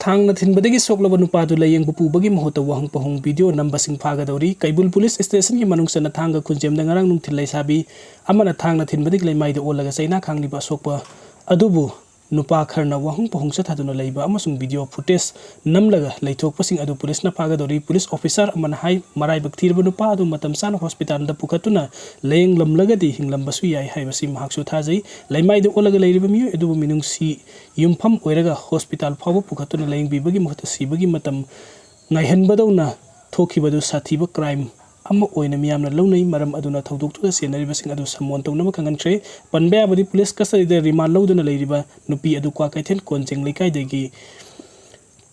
थांगना थिनबदगी सोकलब नुपादु लयेंग पुबगी महत वहंग पहुंग video नंबसिंग फागदौरी Keibul police station की मनुंगसना थांग खुंजेमदा ngarang nungthil laisabi amana thangna thinbadigi laimaida olaga chaina khangniba sokpa adubu nupa kharna wahung pahung sa thaduna leiba amasung video footage namlaga leithokpasing adu police na fagadori police officer amana hai marai bakthirba nupa adu matam sana hospital da pukhatuna leyeng lamlagadi hinglamba su yai haibasi mahaksu thajai laimaida olaga leiriba mi adu minungsi yumpham oiraga hospital phawa pukhatuna leyeng bibagi muhta sibagi matam ngaihanbadona thokibadu sathiba crime amma oina miyamna lawnai maram aduna thodoktu senaribasing adu sammon tawna khangantre panbe abadi police custody de remand lawduna leiriba nupi adu kwa kaithen konjeng leikai degi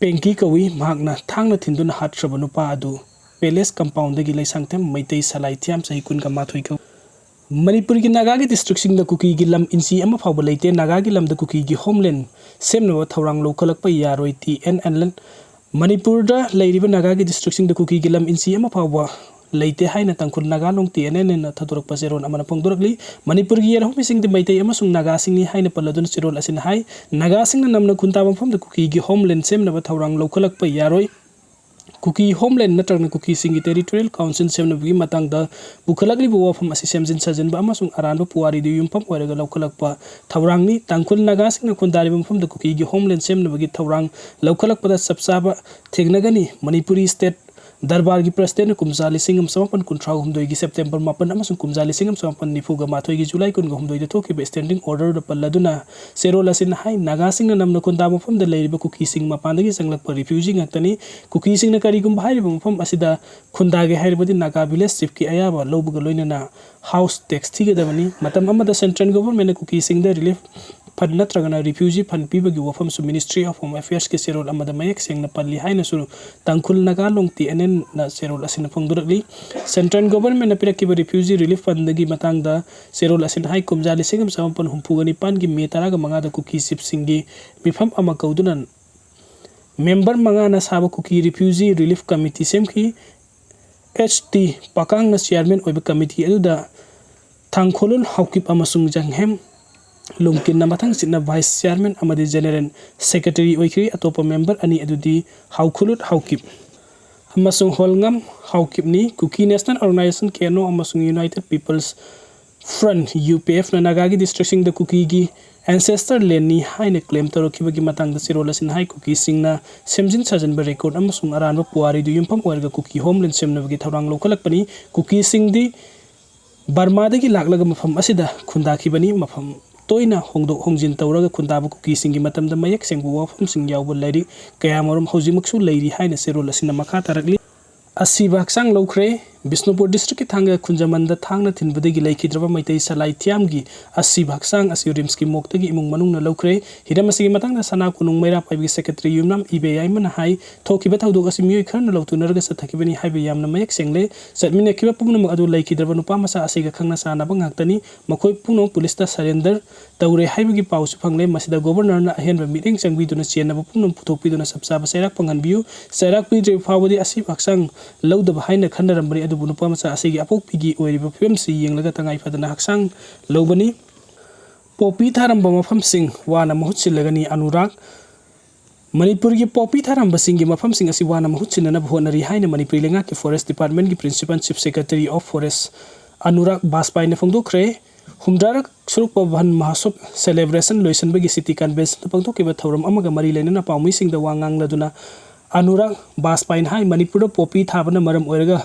penki kawi mahakna thangna thinduna hatraba nupa adu palace compound degi laisangthem maitai salai thiam sahi kun ka mathoi ka Manipur ki Naga ki district sing da Kuki ki lam insi Amafaoba leite Naga ki lam da Kuki ki homeland semna thawrang lokhalak pa yaroi ti en Manipur da leiriba Naga ki district sing da Kuki ki lam insi Amafaoba leite haina tangkul Naga long ti enen thaturok pa seron amana pongdorakli Manipur gi yerhom sing de maitai amasung Naga sing ni haina paladun sirol asin hai Naga sing na namna kunta mafam da Kuki gi homeland semna ba thawrang lokhalak pa yaroi Kuki homeland natragna Kuki singi territorial council semna bi matang da bukhalakli bo wafam asi semjin sajen ba amasung aran ba puari di yumpam oiraga lokhalak pa thawrang ni tangkul Naga sing na kundari mafam da Kuki gi homeland semna bagi thawrang lokhalak pa da sabsaba thegnagani Manipuri state Darbar ki president kumza lisingam samapan kuntra humdoi ki September mapan amasung kumza lisingam samapan nifuga mathoi ki July kun humdoi de thoki be standing order da palladuna serola sin hai Naga sing na namna kunda mafam da leiriba Kuki sing mapandagi sanglak pa refugee ngakani Kuki sing na kari gum bahari mafam asida khunda ge hairibadi Naga village chief ki ayaba lobuga loinana house tax thigadabani matam amada central government Kuki sing da relief fund natragana refugee fund pibagi wafam su ministry of home affairs ke serol amada mayek sengna palli haina su tangkul Naga longti enen na serol asin phongdurakli central government na pirakiba refugee relief fund dagi matang da serol asin hai kumjali singam samapan humpugani pan gi me taraga manga da Kuki sip singi mifam ama kaudunan member manga na saba Kuki refugee relief committee semki HT pakang na chairman oiba committee aduda thangkholun haukip amasung janghem Lumkin na matang sina vice chairman amadi general secretary oikri atopa member ani adudi haukulut haukip amasung holngam haukip ni Kuki national organization keno amasung united people's front UPF na Naga gi district sing da Kuki gi ancestor land ni haina claim torokiba gi matang da sirola sin hai Kuki sing na semjin sajan ba record amasung aran ba puari du yumpam oirga Kuki homeland semna gi thawrang lokalak pani Kuki sing di Burma da gi laklaga mafam asida khunda khibani mafam toina hongdok hongjin tawraga khundaba Kuki singi matamda mayak sengbu wafam sing yawba lairi kayamarum haujimaksu lairi haina serol asina makha tarakli asiba haksang Twrakhre Bisnupur district ki thanga khunjamanda thangna thinbadagi laikhidraba maitai salai thiamgi asiba haksang asi rimski moktagi imung manungna Twrakhre hidamasigi matangna sana kunung maira paibi secretary yumnam ibe yaimana hai thokiba thaudok asi mioi kharna lautunarga sathakibani haibe yamna mayak sengle satmine kiba pungna adu laikhidraba nupa masa asiga khangna sana bangaktani makhoi pungno police ta surrender tawre haibagi pausu phangle masida governor na ahenba meeting changbiduna chenaba pungnom puthokpiduna sabsaba sairak panghanbiu sairak pidre phawadi asiba haksang lawdaba haina khanarambani adu bunupa masa asigi apok pigi oiriba film si yenglaga tangai fadana haksang lobani popi tharamba mafam sing wana mahut silagani Anurag Manipur ki popi tharamba sing gi mafam sing asi wana mahut sinana bhonari haina Manipur lenga ki forest department ki principal chief secretary of forest Anurag Baspai na phongdokhre humdarak suruk paban mahasop celebration loisan bagi city convention pangthokiba thawram amaga mari lenana paumi sing da wangang laduna Anurag Baspai hai Manipur popi thabana maram oiraga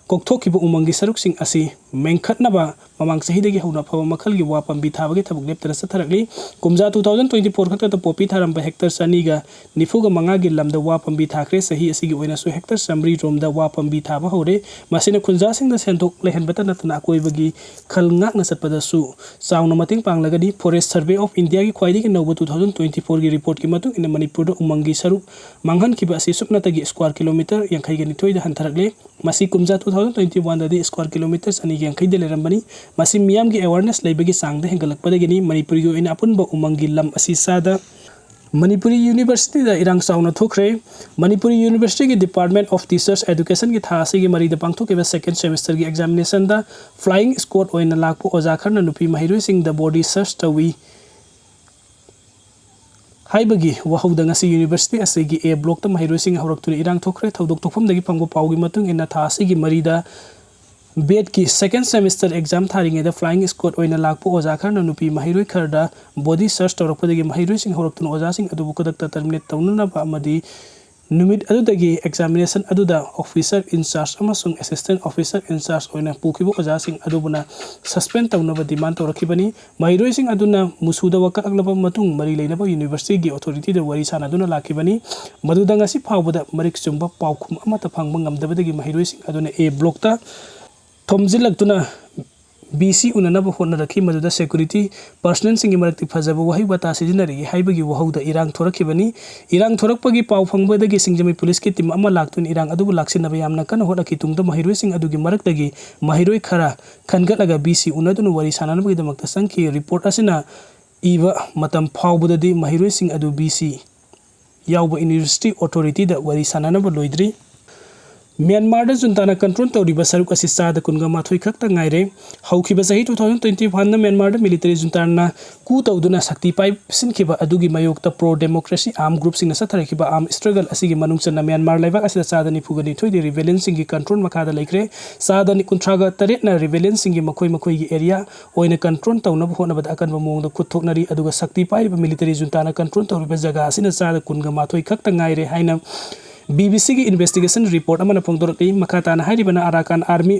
kokthokkiba umangi saruk sing asi mengkhatnaba mamang sahidagi hauna phawa makhalgi wapam bi thabagi thabuk leptara satharakli kumja 2024 khata popi tharam ba hectare saniga nifuga mangagi lamda wapam bi thakre sahi asigi oina su hectare samri romda wapam bi thaba hore masina khunja sing da senthok lehan bata natna koibagi khalngak na satpada su sauna mating panglagadi forest survey of india gi khwaidi gi nobo 2024 gi report ki matung ina Manipur da umangi saruk manghan kiba asi supna tagi square kilometer yankhai gi nithoi da hantarakle masi kumja 2021 da square kilometers ani yang khai de lerambani masi miyam gi awareness leibagi sangda hengalakpadagini Manipur gi oina apunba umangi lam asi sada Manipuri University da irang sauna thokre Manipuri University ki Department of Teachers Education ki thasi gi mari da pangthoke ba second semester gi examination da flying squad oina lakpu oja kharna nupi mahiroi sing da body search tawi हाइबगी वहौदा ngasi university asigi A block ta mahiroising hauraktu irang thokre thodok tokfamdagi phangbo paugi matung ina tha asigi marida BEd की second semester exam थारिंगे the flying squad ओइना लाकपो ओजा खरना नुपी महिरोइ Khardah body search तौरपदगी महिरोइ Singh हौरक्तुन ओजा Singh अदुबु कदक्ता terminate तौननबा अमदि नुमित अदुदगी examination अदुदा officer in charge अमसुंग assistant officer in charge ओइना पुखिबो ओजा Singh अदुबुना suspend तौनबा demand तौरखिबनी महिरोइ Singh अदुना मुसुदा वकत अगलबा मतुंग मरि लेनबा university गी authority द वरि सानादुना लाखिबनी मदुदा ngasi फावबदा Marik चुंबा पावखुम अमता फंगबा ngamdabadagi महिरोइ Singh अदुना A block ता थोमजिलक्तुना BC उननबा होनरखि मदुदा security personnel सिंगी मरक्ति फजबा वहि बता सिजिनरि हाइबगी वहौदा इरांग थोरखिबनी इरांग थोरकपगी पाव फंगबदगी सिंगजमी पुलिस की टीम अमा लाक्तुन इरांग अदुबु लाक्सिनबा यामना कन होरखि तुंगदा महिरोइ सिंग अदुगी मरक्तगी महिरोइ खरा खनगतलगा BC उनदुनु वरि साननबगी दमक्ता संखि रिपोर्ट असिना इबा मतम फावबददी महिरोइ सिंग अदु BC यावबा यूनिवर्सिटी अथॉरिटी दा वरि साननबा लोइद्री म्यांमार दा जुंताना कंट्रोल तौरिबा सरुक असि चादा कुनगा माथोइ खक्ता गाइरे हौखिबा सही 2021 ना म्यांमार दा मिलिटरी जुंताना कु तौदुना शक्ति पाइ सिनखिबा अदुगी मायोक्ता प्रो डेमोक्रेसी आर्म ग्रुप सिंग सथरखिबा आर्म स्ट्रगल असिगी मनुंगचना म्यांमार लाइबा असि चादा निफुगनि थोइदि रिबेलियन सिंगी कंट्रोल मखादा लेख्रे चादा नि कुंथ्रागा तरेट ना रिबेलियन सिंगी मखोइ मखोइगी एरिया ओइना कंट्रोल तौनबा होनबा अकनबा मोंगदा खुथोकनरी अदुगा शक्ति पाइबा मिलिटरी जुंताना कंट्रोल तौरिबा जगा असिना चादा कुनगा माथोइ खक्ता गाइरे हाइना BBC की इन्वेस्टिगेशन रिपोर्ट अमना फोंदोरकि मखाताना हाइरिबना अराकान आर्मी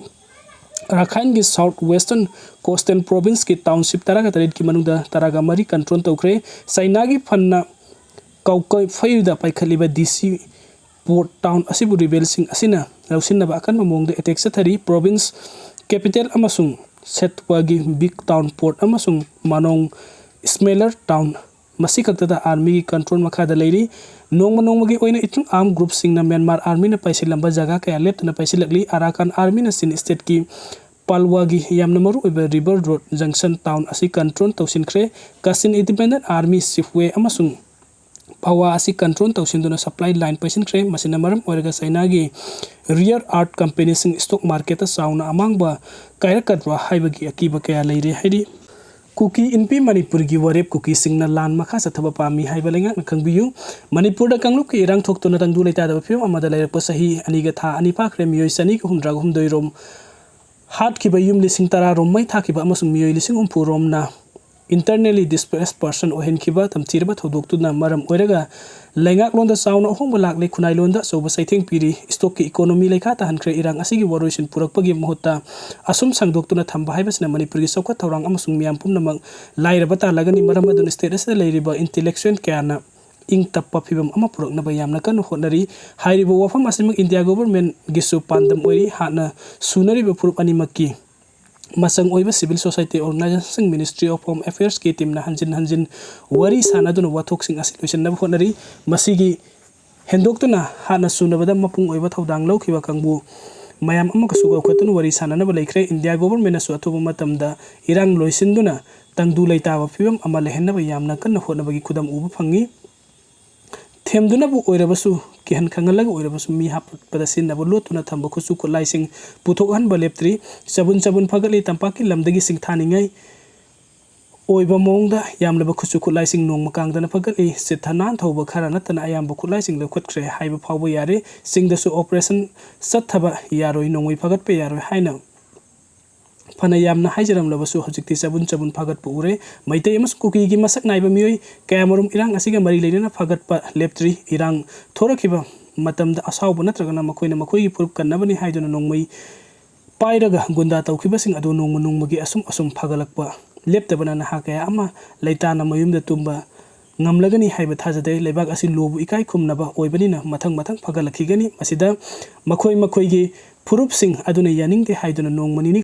राखाइन की साउथ वेस्टर्न कोस्टल प्रोविंस की टाउनशिप तरागा तरेट की मनुदा तरागा मरी कंट्रोल तौख्रे चाइना की फन्ना कौकै फैदा पाइखलिबा DC पोर्ट टाउन असिबु रिबेलसिंग असिना लौसिनबा अकनबा मोंगदा अटैक सथरी प्रोविंस कैपिटल अमसुंग सेटवागी बिग टाउन पोर्ट अमसुंग मानोंग स्मेलर टाउन मसी खक्तदा आर्मी की कंट्रोल मखादा लेरी नोंगमगी ओइना इथुं आर्म ग्रुप सिंगना म्यांमार आर्मी ना पैसिलंबा जगह कया लेप्तना पैसिलकली अराकान आर्मी ना सिन स्टेट की पालवागी यामना मरु ओइबा रिवर रोड जंक्शन टाउन असि कंट्रोल तौसिनख्रे कासिन इंडिपेंडेंट आर्मी सिफवे अमसुंग पावा असि कंट्रोल तौसिनदुना सप्लाई लाइन पैसिनख्रे मसिना मरम ओइरगा चाइनागी रियर आर्ट कंपनी सिंग स्टॉक मार्केट साउना अमांगबा कायरकद्वा हाइबगी अकीबा कया लेरे हाइदि कुकी इनपी मणिपुर की वरेप कुकी सिंगना लान मखा सथबा पामी हाइबा लेंगा खंगबियु मणिपुर दा कंगलुप के इरांग थोक्तुना तंगदु लेतादबा फिल्म अमदा लेरप सही अनिगा था अनि पाखरे मियोय सनी को हुमद्रा हुमदोय रोम हाट की बयुम लिसिंग तरा रोम मै था की बा अमसुंग मियोय लिसिंग उमफु रोम ना internally displaced person ohen kiba tamchirba thodoktu maram oiraga laingak londa sauna ohong balak le khunai londa soba saitheng piri stock ki economy lekha ta hankre irang asigi waroisin purakpagi mohota asum sangdoktuna thamba haibasna manipur gi sokha thorang amasung miam pumnamang lairaba ta lagani maram adun state asida leiriba intellectual kana ing tappa phibam ama purakna bayamna kan honari hairiba wafam asimang india government gisu pandam oiri hana sunari be purup animaki masang oiba civil society organization ministry of home affairs ki team na hanjin wari sana dun wathok sing asolution na honari masigi hendoktuna hana sunabada mapung oiba thodang lokhiba kangbu mayam amaka suga khatun wari sana na balaikhre india government na su athuba matamda irang loisinduna tangdu leitaba phibam ama lehenna ba yamna kan honabagi kudam uba phangi थेमदुना बु ओइरबसु केहन खंगलग ओइरबसु मी हापदा सिनबो लोतुना thumb खुसु को lysing पुथोक हन बलेप्त्री सबुन Fugly तंपाकी लमदगी सिंग थानिंगै ओइबा मोंगदा यामलबा खुसु को lysing नोंग मकांगदना Fugly सिथनान थौबा खरा नतना आयामबा खुलाइसिंग लखतख्रे हाइबा फावबा यारे सिंगदसु operation सत्थबा यारोय नोंगै फगतपे यारोय हाइना फना यामना हाइजरमलबसु हजिक्ति सबुन फगत पुरे मैतै अमस cookie की मसक नाइबा मियोय कयामरुम इरांग असिगा मरि लेना फगत प लेप्त्री इरांग थोरखिबा मतमदा असावब नत्रगना मखोइना मखोइ फुरुप कन्नबनि हाइदुना नोंमै पाइरगा गुंदा तौखिबसिंग अदु नोंमगी असुम फगलकपा लेप्तबना नहा कया अमा लैताना मयुमदा तुम्बा ngamlagani haiba thajade lebak asi lobu ikai khumnaba oibani na mathang phagalakhigani masida makhoi gi furup sing aduna yaning te haiduna nongmani